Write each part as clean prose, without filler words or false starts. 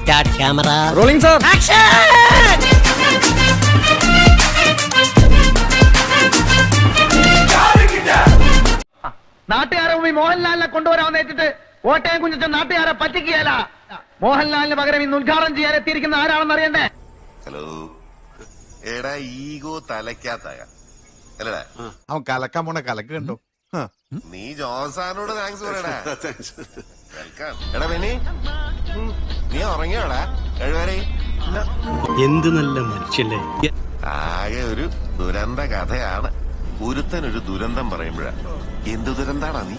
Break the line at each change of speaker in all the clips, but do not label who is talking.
Start camera.
Rolling, sir.
Action!
നാട്ടുകാരെ മുമ്പിൽ മോഹൻലാലിനെ കൊണ്ടുവരാമെന്ന് വെച്ചിട്ട് കോട്ടയം കുഞ്ഞിട്ട് നാട്ടുകാരെ പറ്റിക്കുകയല്ല. മോഹൻലാലിന് പകരം ഇന്ന് ഉദ്ഘാടനം ചെയ്യാൻ എത്തിയിരിക്കുന്ന ആരാണെന്ന് അറിയണ്ടേ?
ഹലോ എടാ ഈഗോ തലക്കാത്തായ അല്ലടാ
അവൻ കലക്കാൻ പോണ കലക്ക് കണ്ടോ.
നീ ജോസാനോട് താങ്ക്സ് പറയടാ. എടാ പെണ്ണി നീ ഉറങ്ങിയോടാ കഴിവരെ
എന്ത് നല്ല മനുഷ്യല്ലേ.
ആകെ ഒരു ദുരന്ത കഥയാണ്. ഒരുത്തനൊരു ദുരന്തം പറയുമ്പോഴാ എന്ത് ദുരന്താണാ നീ.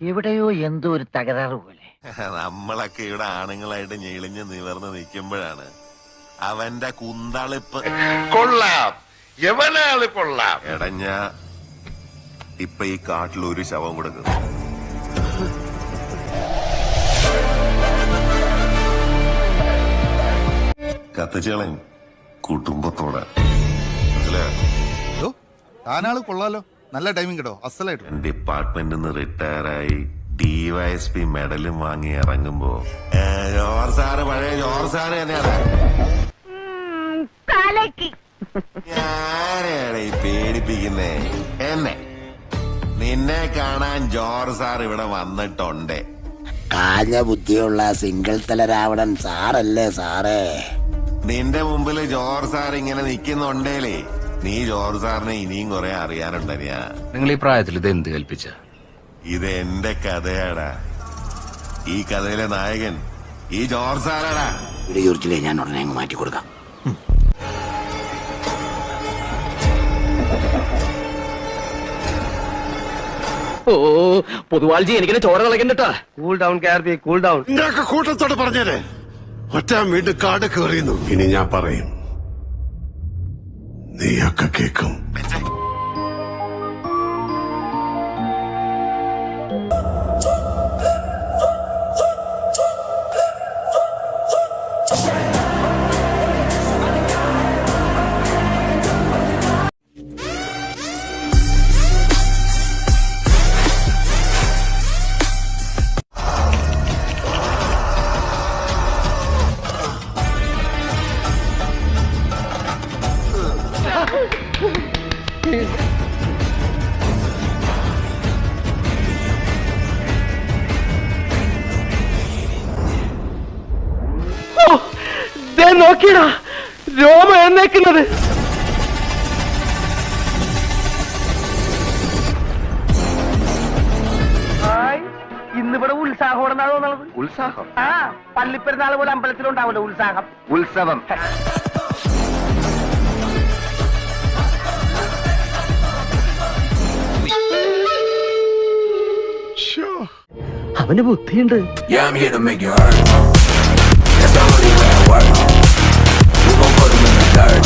എവിടെയോ എന്തോ ഒരു തകരാറ് പോലെ.
നമ്മളൊക്കെ ഇവിടെ ആണുങ്ങളായിട്ട് ഞെളിഞ്ഞ് നിവർന്ന് നിൽക്കുമ്പോഴാണ് അവന്റെ കുന്തളിപ്പ്.
കൊള്ളാം, എവനാള് കൊള്ളാം.
എടഞ്ഞ ഇപ്പൊ ഈ കാട്ടിൽ ഒരു ശവം കൊടുക്കുന്നു. കത്തിച്ചേളൻ കുടുംബത്തോടെ
താനാള് കൊള്ളാലോ. നല്ല ടൈമിംഗ് കേട്ടോ, അസലായിട്ട്.
ഡിപ്പാർട്ട്മെന്റിൽ നിന്ന് റിട്ടയറായി DYSP മെഡലും വാങ്ങി ഇറങ്ങുമ്പോ ജോർ സാറ് പഴയ ജോർ സാറ് തന്നെയാണ്. ഞാനാണ് ഈ പേടിപ്പിക്കുന്നേ എന്നെ. നിന്നെ കാണാൻ ജോർ സാർ ഇവിടെ വന്നിട്ടുണ്ട്.
കാഞ്ഞ ബുദ്ധിയുള്ള സിംഗിൾ തല രാവണൻ സാറല്ലേ സാറേ.
നിന്റെ മുമ്പില് ജോർ സാർ ഇങ്ങനെ നിക്കുന്നുണ്ടേലേ നീ ജോർ സാറിനെ ഇനിയും കുറെ അറിയാനുണ്ടനിയാ.
നിങ്ങൾ ഈ പ്രായത്തിൽ ഇത് എന്ത് കൽപ്പിച്ച?
ഇത് എന്റെ കഥയാടാ. ഈ കഥയിലെ നായകൻ ഈ ജോർ സാറാടാ.
ഇവിടെ ചോദിച്ചില്ലേ, ഞാൻ ഉടനെ അങ്ങ് മാറ്റി കൊടുക്കാം.
ഓ പൊതുവാൾജി എനിക്കിനെ ചോര കളക്കണ്ടട്ടാ. Cool down KRP, cool down.
നിങ്ങളൊക്കെ കൂട്ടത്തോട് പറഞ്ഞേരെ ഒറ്റ വീണ്ടും കാട് കയറിയുന്നു. ഇനി ഞാൻ പറയും, നീയൊക്കെ കേക്കും.
നോക്കിയടാ രോമ എഴുന്നേക്കുന്നത്. ഇന്നിവിടെ ഉത്സാഹം ഉണ്ടെന്നാണ് തോന്നുന്നത്.
ഉത്സാഹം?
ആ, പള്ളിപ്പെരുന്നാൾ പോലെ അമ്പലത്തിലുണ്ടാവല്ലോ ഉത്സാഹം,
ഉത്സവം.
അവന് ബുദ്ധിയുണ്ട്.
Yeah, I'm here to make you hurt. That's the only way I work. We gon' put 'em in the dirt.